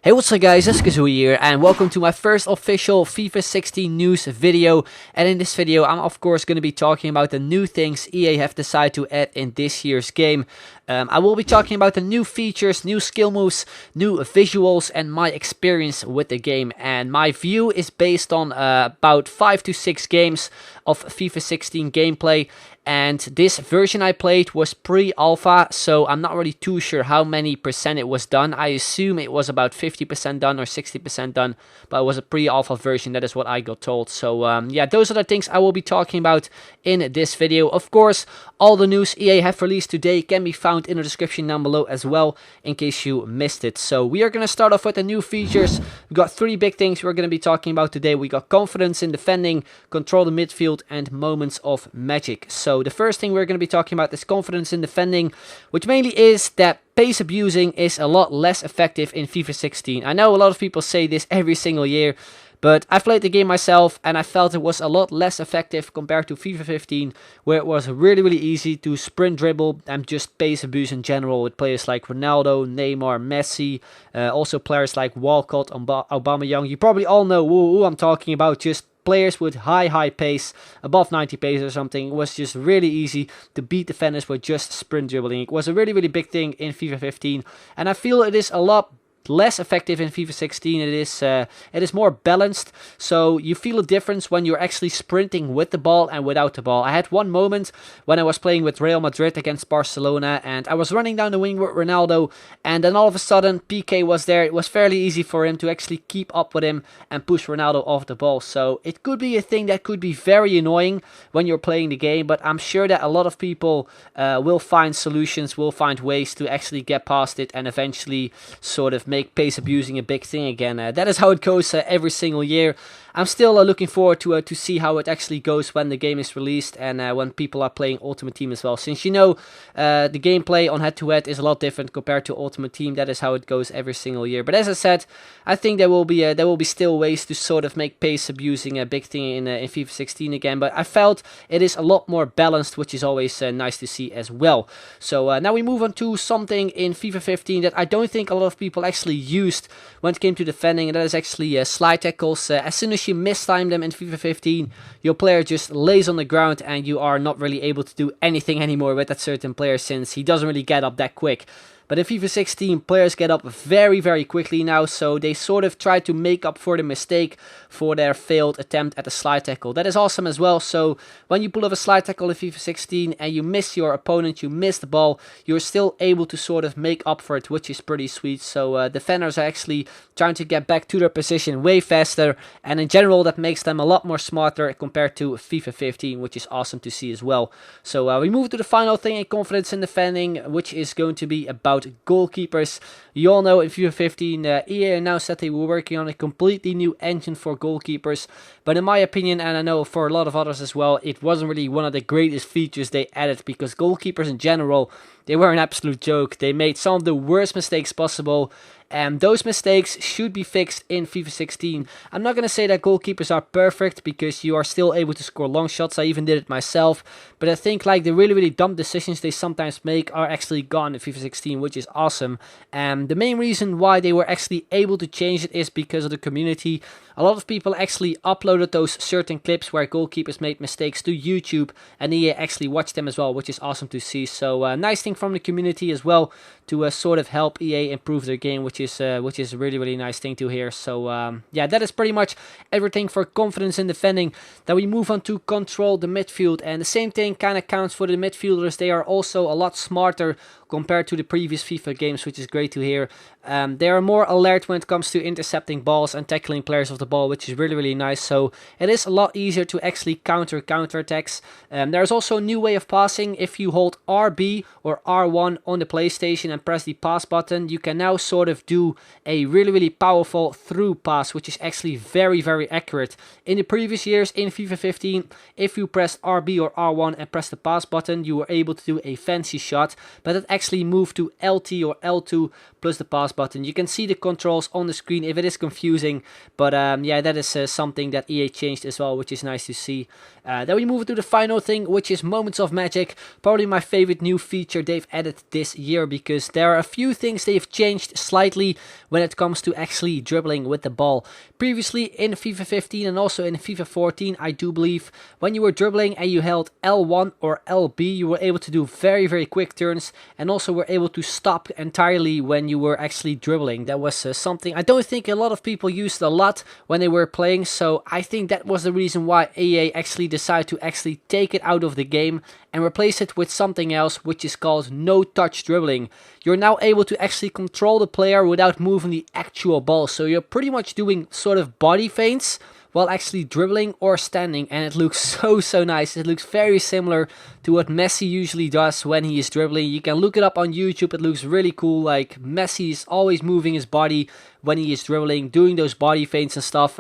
Hey, what's up guys, it's Kazoo here and welcome to my first official FIFA 16 news video. And in this video I'm of course going to be talking about the new things EA have decided to add in this year's game. I will be talking about the new features, new skill moves, new visuals and my experience with the game. And my view is based on about 5 to 6 games of FIFA 16 gameplay. And this version I played was pre-alpha, so I'm not really too sure how many percent it was done. I assume it was about 50% done or 60% done, but it was a pre-alpha version, that is what I got told. So yeah, those are the things I will be talking about in this video. Of course, all the news EA have released today can be found in the description down below as well, in case you missed it. So we are going to start off with the new features. We got 3 big things we're going to be talking about today. We got confidence in defending, control the midfield, and moments of magic. So the first thing we're going to be talking about is confidence in defending, which mainly is that pace abusing is a lot less effective in FIFA 16. I know a lot of people say this every single year, but I've played the game myself and I felt it was a lot less effective compared to FIFA 15, where it was really easy to sprint dribble and just pace abuse in general with players like Ronaldo, Neymar, Messi, also players like Walcott, Aubameyang. You probably all know who I'm talking about, just players with high pace, above 90 pace or something. It was just really easy to beat defenders with just sprint dribbling. It was a really big thing in FIFA 15, and I feel it is a lot less effective in FIFA 16. It is more balanced, so you feel a difference when you're actually sprinting with the ball and without the ball. I had one moment when I was playing with Real Madrid against Barcelona and I was running down the wing with Ronaldo, and then all of a sudden PK was there. It was fairly easy for him to actually keep up with him and push Ronaldo off the ball. So it could be a thing that could be very annoying when you're playing the game, but I'm sure that a lot of people will find solutions, will find ways to actually get past it and eventually sort of make pace abusing a big thing again. That is how it goes every single year. I'm still looking forward to see how it actually goes when the game is released and when people are playing Ultimate Team as well. Since you know the gameplay on head-to-head is a lot different compared to Ultimate Team. That is how it goes every single year. But as I said, I think there will be still ways to sort of make pace abusing a big thing in FIFA 16 again. But I felt it is a lot more balanced, which is always nice to see as well. So now we move on to something in FIFA 15 that I don't think a lot of people actually used when it came to defending, and that is actually slide tackles. As soon as you mistime them in FIFA 15, your player just lays on the ground and you are not really able to do anything anymore with that certain player, since he doesn't really get up that quick. But in FIFA 16, players get up very quickly now, so they sort of try to make up for the mistake for their failed attempt at a slide tackle. That is awesome as well. So when you pull off a slide tackle in FIFA 16 and you miss your opponent, you miss the ball, you're still able to sort of make up for it, which is pretty sweet. So defenders are actually trying to get back to their position way faster, and in general that makes them a lot more smarter compared to FIFA 15, which is awesome to see as well. So we move to the final thing in confidence in defending, which is going to be about goalkeepers. You all know in FIFA 15 EA announced that they were working on a completely new engine for goalkeepers, but in my opinion, and I know for a lot of others as well, it wasn't really one of the greatest features they added, because goalkeepers in general, they were an absolute joke. They made some of the worst mistakes possible, and those mistakes should be fixed in FIFA 16. I'm not going to say that goalkeepers are perfect, because you are still able to score long shots. I even did it myself. But I think like the really dumb decisions they sometimes make are actually gone in FIFA 16, which is awesome. And the main reason why they were actually able to change it is because of the community. A lot of people actually uploaded those certain clips where goalkeepers made mistakes to YouTube, and EA actually watched them as well, which is awesome to see. So nice thing from the community as well to sort of help EA improve their game, which is a really nice thing to hear. So yeah, that is pretty much everything for confidence in defending. Then we move on to control the midfield, and the same thing kind of counts for the midfielders. They are also a lot smarter compared to the previous FIFA games, which is great to hear. They are more alert when it comes to intercepting balls and tackling players off the ball, which is really nice. So it is a lot easier to actually counter attacks. There's also a new way of passing. If you hold RB or R1 on the PlayStation and press the pass button, you can now sort of do a really powerful through pass, which is actually very accurate. In the previous years in FIFA 15, if you pressed RB or R1 and press the pass button, you were able to do a fancy shot, but it actually move to LT or L2 plus the pass button. You can see the controls on the screen if it is confusing, but yeah, that is something that EA changed as well, which is nice to see. Then we move to the final thing, which is Moments of Magic. Probably my favorite new feature they've added this year, because there are a few things they've changed slightly when it comes to actually dribbling with the ball. Previously in FIFA 15 and also in FIFA 14, I do believe, when you were dribbling and you held L1 or LB, you were able to do very quick turns, and also were able to stop entirely when you were actually dribbling. That was something I don't think a lot of people used a lot when they were playing, so I think that was the reason why EA actually decided to actually take it out of the game and replace it with something else, which is called no touch dribbling. You're now able to actually control the player without moving the actual ball, so you're pretty much doing sort of body feints while actually dribbling or standing, and it looks so nice. It looks very similar to what Messi usually does when he is dribbling. You can look it up on YouTube. It looks really cool. Like, Messi is always moving his body when he is dribbling, doing those body feints and stuff,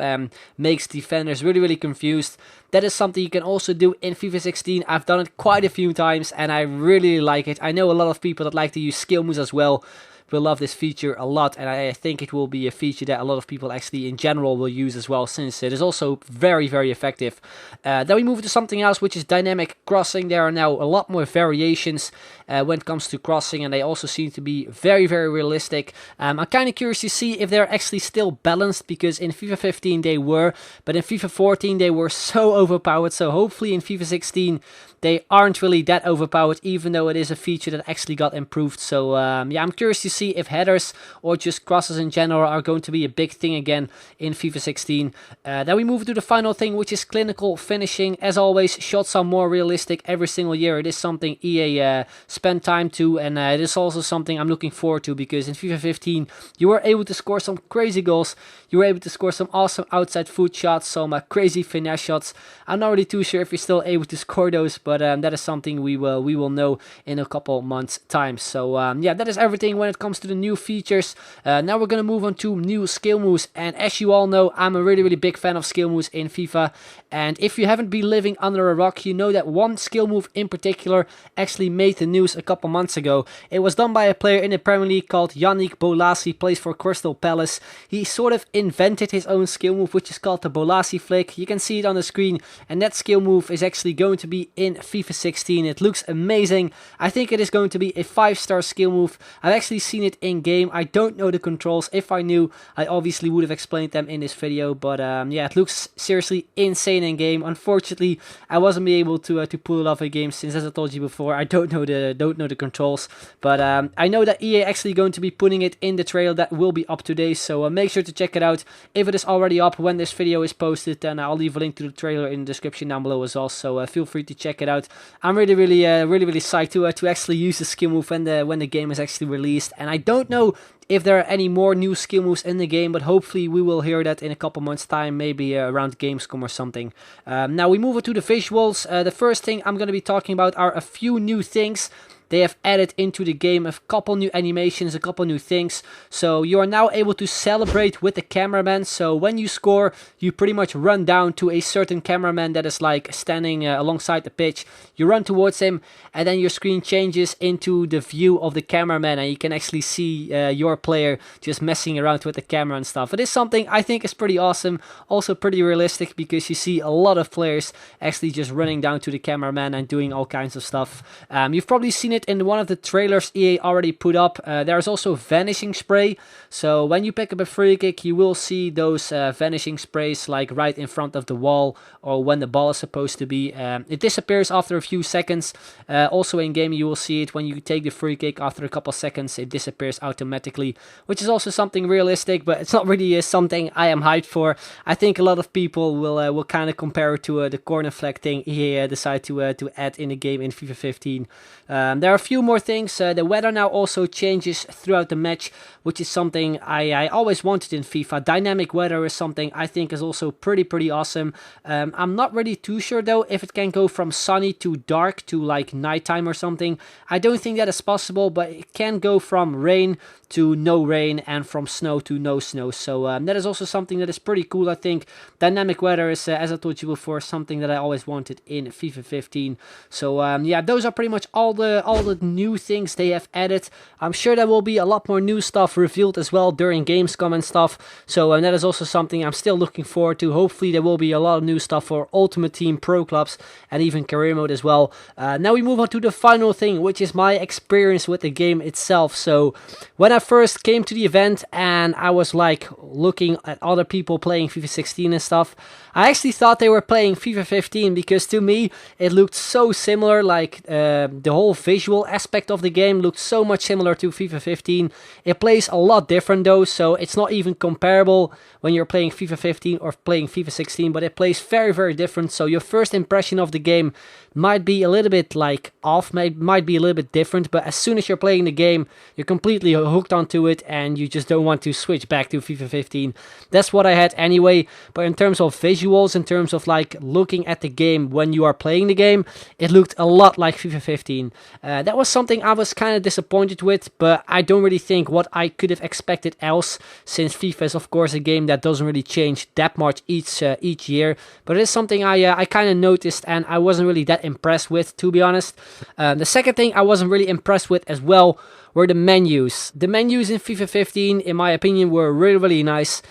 makes defenders really confused. That is something you can also do in FIFA 16. I've done it quite a few times and I really like it. I know a lot of people that like to use skill moves as well will love this feature a lot, and I think it will be a feature that a lot of people actually in general will use as well, since it is also very effective. Then we move to something else, which is dynamic crossing. There are now a lot more variations when it comes to crossing, and they also seem to be very realistic. I'm kind of curious to see if they're actually still balanced, because in FIFA 15 they were, but in FIFA 14 they were so overpowered, so hopefully in FIFA 16 they aren't really that overpowered, even though it is a feature that actually got improved. So yeah, I'm curious to see if headers or just crosses in general are going to be a big thing again in FIFA 16. Then we move to the final thing, which is clinical finishing. As always, shots are more realistic every single year. It is something EA spent time to, and it is also something I'm looking forward to, because in FIFA 15 you were able to score some crazy goals. You were able to score some awesome outside foot shots, some crazy finesse shots. I'm not really too sure if you're still able to score those, but that is something we will know in a couple months time. So yeah, that is everything when it comes to the new features. Now we're gonna move on to new skill moves, and as you all know, I'm a really big fan of skill moves in FIFA, and if you haven't been living under a rock, you know that one skill move in particular actually made the news a couple months ago. It was done by a player in the Premier League called Yannick Bolasie, plays for Crystal Palace. He sort of invented his own skill move, which is called the Bolasie flick. You can see it on the screen, and that skill move is actually going to be in FIFA 16. It looks amazing. I think it is going to be a 5-star skill move. I've actually seen it in game. I don't know the controls. If I knew, I obviously would have explained them in this video, but yeah, it looks seriously insane in game. Unfortunately, I wasn't able to pull it off in game, since, as I told you before, I don't know the controls, but I know that EA actually going to be putting it in the trailer that will be up today, so make sure to check it out. If it is already up when this video is posted, then I'll leave a link to the trailer in the description down below as well, so feel free to check it out. I'm really psyched to actually use the skill move when the game is actually released, and I don't know if there are any more new skill moves in the game, but hopefully we will hear that in a couple months time, maybe around Gamescom or something. Now we move on to the visuals. The first thing I'm going to be talking about are a few new things they have added into the game, a couple new animations, a couple new things. So you are now able to celebrate with the cameraman. So when you score, you pretty much run down to a certain cameraman that is like standing alongside the pitch. You run towards him, and then your screen changes into the view of the cameraman, and you can actually see your player just messing around with the camera and stuff. It is something I think is pretty awesome, also pretty realistic, because you see a lot of players actually just running down to the cameraman and doing all kinds of stuff. You've probably seen it in one of the trailers EA already put up. There's also vanishing spray, so when you pick up a free kick, you will see those vanishing sprays like right in front of the wall, or when the ball is supposed to be. It disappears after a few seconds. Also in game you will see it when you take the free kick. After a couple seconds it disappears automatically, which is also something realistic, but it's not really something I am hyped for. I think a lot of people will kind of compare it to the corner flag thing EA decided to add in the game in FIFA 15. There are a few more things. The weather now also changes throughout the match, which is something I always wanted in FIFA. Dynamic weather is something I think is also pretty awesome. I'm not really too sure though if it can go from sunny to dark to like nighttime or something. I don't think that is possible, but it can go from rain to no rain and from snow to no snow. So that is also something that is pretty cool. I think dynamic weather is, as I told you before, something that I always wanted in FIFA 15. So yeah, those are pretty much all the all the new things they have added. I'm sure there will be a lot more new stuff revealed as well during Gamescom and stuff. So that is also something I'm still looking forward to. Hopefully there will be a lot of new stuff for Ultimate Team, Pro Clubs, and even Career Mode as well. Now we move on to the final thing, which is my experience with the game itself. So when I first came to the event and I was like looking at other people playing FIFA 16 and stuff, I actually thought they were playing FIFA 15 because to me it looked so similar. Like the whole visual aspect of the game looked so much similar to FIFA 15. It plays a lot different though, so it's not even comparable when you're playing FIFA 15 or playing FIFA 16, but it plays very different. So your first impression of the game might be a little bit like off, might be a little bit different, but as soon as you're playing the game, you're completely hooked onto it and you just don't want to switch back to FIFA 15. That's what I had anyway. But in terms of visuals, in terms of like looking at the game when you are playing the game, it looked a lot like FIFA 15. That was something I was kind of disappointed with, but I don't really think what I could have expected else, since FIFA is of course a game that doesn't really change that much each year. But it is something I kind of noticed and I wasn't really that impressed with, to be honest. The second thing I wasn't really impressed with as well were the menus. The menus in FIFA 15, in my opinion, were really nice,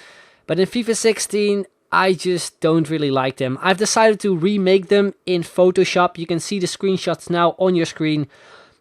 but in FIFA 16, I just don't really like them. I've decided to remake them in Photoshop. You can see the screenshots now on your screen.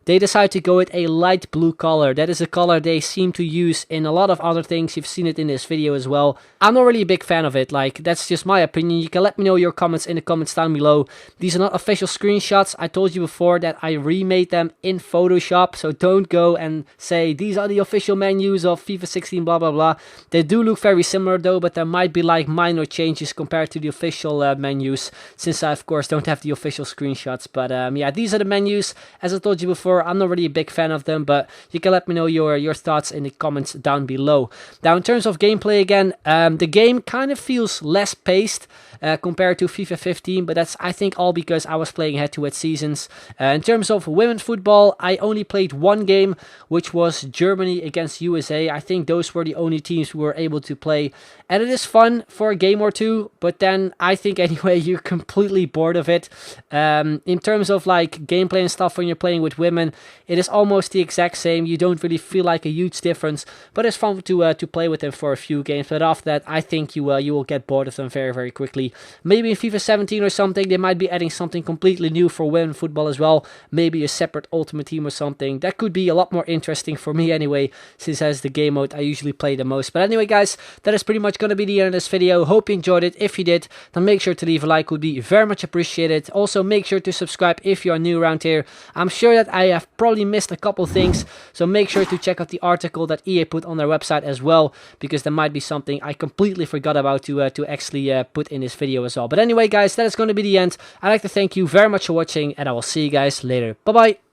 They decided to go with a light blue color. That is a color they seem to use in a lot of other things. You've seen it in this video as well. I'm not really a big fan of it. Like, that's just my opinion. You can let me know your comments in the comments down below. These are not official screenshots. I told you before that I remade them in Photoshop. So don't go and say these are the official menus of FIFA 16 blah blah. They do look very similar though, but there might be like minor changes compared to the official menus, since I of course don't have the official screenshots. But yeah, these are the menus. As I told you before, I'm not really a big fan of them, but you can let me know your thoughts in the comments down below. Now, in terms of gameplay again, the game kind of feels less paced compared to FIFA 15, but that's, I think, all because I was playing head-to-head seasons. In terms of women's football, I only played one game, which was Germany against USA. I think those were the only teams we were able to play, and it is fun for a game or two, but then I think anyway you're completely bored of it. In terms of like gameplay and stuff, when you're playing with women, it is almost the exact same. You don't really feel like a huge difference, but it's fun to play with them for a few games. But after that, I think you will get bored of them very quickly. Maybe in FIFA 17 or something, they might be adding something completely new for women football as well. Maybe a separate Ultimate Team or something. That could be a lot more interesting for me anyway, since that's the game mode I usually play the most. But anyway, guys, that is pretty much going to be the end of this video. Hope you enjoyed it. If you did, then make sure to leave a like. Would be very much appreciated. Also, make sure to subscribe if you are new around here. I'm sure that I have probably missed a couple things, so make sure to check out the article that EA put on their website as well, because there might be something I completely forgot about to actually put in this video as well. But anyway, guys, that is going to be the end. I'd like to thank you very much for watching, and I will see you guys later. Bye bye.